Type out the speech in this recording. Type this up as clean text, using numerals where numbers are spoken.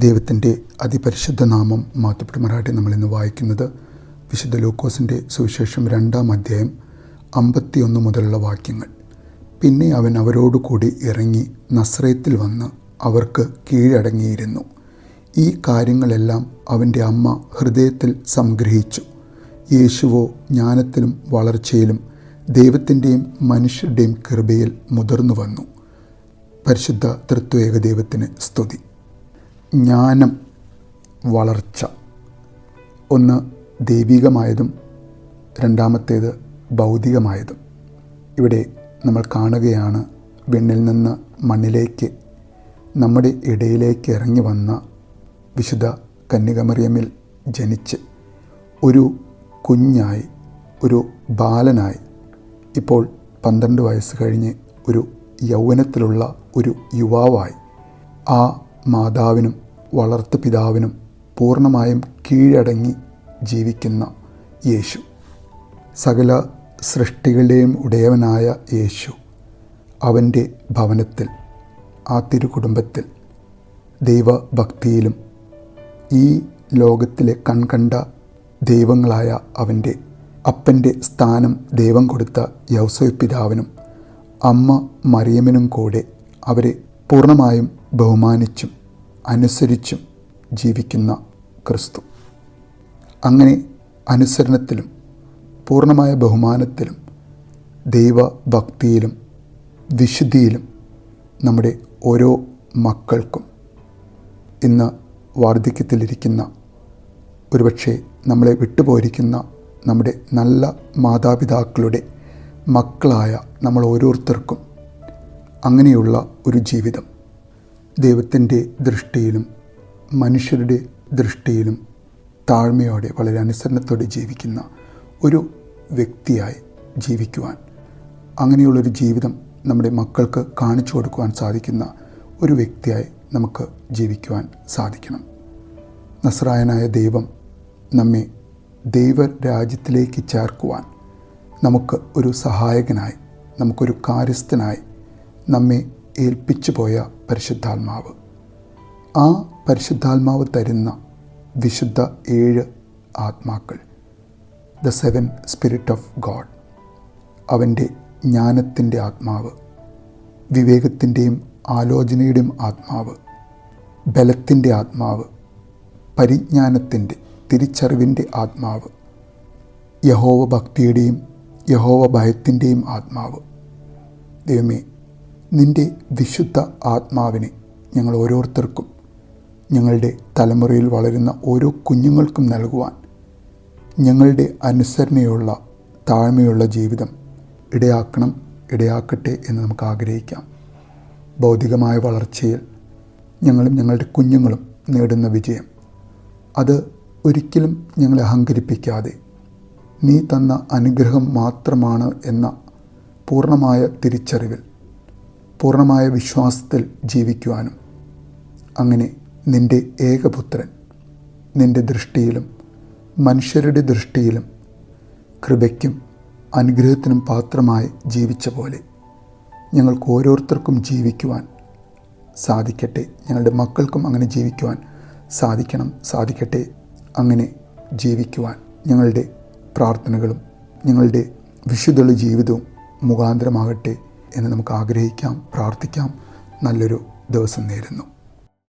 ദൈവത്തിൻ്റെ അതിപരിശുദ്ധ നാമം മഹത്വപ്പെടുമാറാകട്ടെ. നമ്മളിന്ന് വായിക്കുന്നത് വിശുദ്ധ ലൂക്കോസിൻ്റെ സുവിശേഷം 2-ാം അധ്യായം 51 മുതലുള്ള വാക്യങ്ങൾ. പിന്നെ അവൻ അവരോടുകൂടി ഇറങ്ങി നസ്രയത്തിൽ വന്ന് അവർക്ക് കീഴടങ്ങിയിരുന്നു. ഈ കാര്യങ്ങളെല്ലാം അവൻ്റെ അമ്മ ഹൃദയത്തിൽ സംഗ്രഹിച്ചു. യേശുവോ ജ്ഞാനത്തിലും വളർച്ചയിലും ദൈവത്തിൻ്റെയും മനുഷ്യരുടെയും കൃപയിൽ മുതിർന്നു വന്നു. പരിശുദ്ധ തൃത്വൈക ദൈവത്തിന് സ്തുതി. ജ്ഞാനം, വളർച്ച, ഒന്ന് ദൈവികമായതും രണ്ടാമത്തേത് ഭൗതികമായതും. ഇവിടെ നമ്മൾ കാണുകയാണ്, വിണ്ണിൽ നിന്ന് മണ്ണിലേക്ക് നമ്മുടെ ഇടയിലേക്ക് ഇറങ്ങി വന്ന വിശുദ്ധ കന്യകമറിയമിൽ ജനിച്ച് ഒരു കുഞ്ഞായി, ഒരു ബാലനായി, ഇപ്പോൾ 12 വയസ്സ് കഴിഞ്ഞ് ഒരു യൗവനത്തിലുള്ള ഒരു യുവാവായി ആ മാതാവിനും വളർത്തു പിതാവിനും പൂർണ്ണമായും കീഴടങ്ങി ജീവിക്കുന്ന യേശു, സകല സൃഷ്ടികളുടെയും ഉടയവനായ യേശു അവൻ്റെ ഭവനത്തിൽ, ആ തിരുകുടുംബത്തിൽ ദൈവഭക്തിയിലും ഈ ലോകത്തിലെ കൺകണ്ട ദൈവങ്ങളായ അവൻ്റെ അപ്പൻ്റെ സ്ഥാനം ദൈവം കൊടുത്ത യൗസേപ്പ് പിതാവിനും അമ്മ മറിയമിനും കൂടെ അവരെ പൂർണ്ണമായും ബഹുമാനിച്ചും അനുസരിച്ചും ജീവിക്കുന്ന ക്രിസ്തു. അങ്ങനെ അനുസരണത്തിലും പൂർണ്ണമായ ബഹുമാനത്തിലും ദൈവഭക്തിയിലും വിശുദ്ധിയിലും നമ്മുടെ ഓരോ മക്കൾക്കും, ഇന്ന് വാർദ്ധക്യത്തിലിരിക്കുന്ന, ഒരുപക്ഷെ നമ്മളെ വിട്ടുപോയിരിക്കുന്ന നമ്മുടെ നല്ല മാതാപിതാക്കളുടെ മക്കളായ നമ്മൾ ഓരോരുത്തർക്കും അങ്ങനെയുള്ള ഒരു ജീവിതം ദൈവത്തിൻ്റെ ദൃഷ്ടിയിലും മനുഷ്യരുടെ ദൃഷ്ടിയിലും താഴ്മയോടെ, വളരെ അനുസരണത്തോടെ ജീവിക്കുന്ന ഒരു വ്യക്തിയായി ജീവിക്കുവാൻ, അങ്ങനെയുള്ളൊരു ജീവിതം നമ്മുടെ മക്കൾക്ക് കാണിച്ചു കൊടുക്കുവാൻ സാധിക്കുന്ന ഒരു വ്യക്തിയായി നമുക്ക് ജീവിക്കുവാൻ സാധിക്കണം. നസ്രായനായ ദൈവം നമ്മെ ദൈവരാജ്യത്തിലേക്ക് ചേർക്കുവാൻ നമുക്ക് ഒരു സഹായകനായി, നമുക്കൊരു കാര്യസ്ഥനായി നമ്മെ ഏൽപ്പിച്ചു പോയ പരിശുദ്ധാത്മാവ്, ആ പരിശുദ്ധാത്മാവ് തരുന്ന വിശുദ്ധ 7 ആത്മാക്കൾ, ദ 7 സ്പിരിറ്റ് ഓഫ് ഗോഡ്, അവൻ്റെ ജ്ഞാനത്തിൻ്റെ ആത്മാവ്, വിവേകത്തിൻ്റെയും ആലോചനയുടെയും ആത്മാവ്, ബലത്തിൻ്റെ ആത്മാവ്, പരിജ്ഞാനത്തിൻ്റെ, തിരിച്ചറിവിൻ്റെ ആത്മാവ്, യഹോവ ഭക്തിയുടെയും യഹോവ ഭയത്തിൻ്റെയും ആത്മാവ്. ദൈവമേ, നിൻ്റെ വിശുദ്ധ ആത്മാവിനെ ഞങ്ങൾ ഓരോരുത്തർക്കും, ഞങ്ങളുടെ തലമുറയിൽ വളരുന്ന ഓരോ കുഞ്ഞുങ്ങൾക്കും നൽകുവാൻ, ഞങ്ങളുടെ അനുസരണയുള്ള താഴ്മയുള്ള ജീവിതം ഇടയാക്കട്ടെ എന്ന് നമുക്ക് ആഗ്രഹിക്കാം. ഭൗതികമായ വളർച്ചയിൽ ഞങ്ങളും ഞങ്ങളുടെ കുഞ്ഞുങ്ങളും നേടുന്ന വിജയം, അത് ഒരിക്കലും ഞങ്ങളെ അഹങ്കരിപ്പിക്കാതെ നീ തന്ന അനുഗ്രഹം മാത്രമാണ് എന്ന പൂർണ്ണമായ തിരിച്ചറിവിൽ, പൂർണ്ണമായ വിശ്വാസത്തിൽ ജീവിക്കുവാനും, അങ്ങനെ നിൻ്റെ ഏകപുത്രൻ നിൻ്റെ ദൃഷ്ടിയിലും മനുഷ്യരുടെ ദൃഷ്ടിയിലും കൃപയ്ക്കും അനുഗ്രഹത്തിനും പാത്രമായി ജീവിച്ച പോലെ ഞങ്ങൾക്ക് ഓരോരുത്തർക്കും ജീവിക്കുവാൻ സാധിക്കട്ടെ. ഞങ്ങളുടെ മക്കൾക്കും അങ്ങനെ ജീവിക്കുവാൻ സാധിക്കട്ടെ. അങ്ങനെ ജീവിക്കുവാൻ ഞങ്ങളുടെ പ്രാർത്ഥനകളും ഞങ്ങളുടെ വിശുദ്ധ ജീവിതവും മുഖാന്തരമാകട്ടെ എന്ന് നമുക്ക് ആഗ്രഹിക്കാം, പ്രാർത്ഥിക്കാം. നല്ലൊരു ദിവസം നേരുന്നു.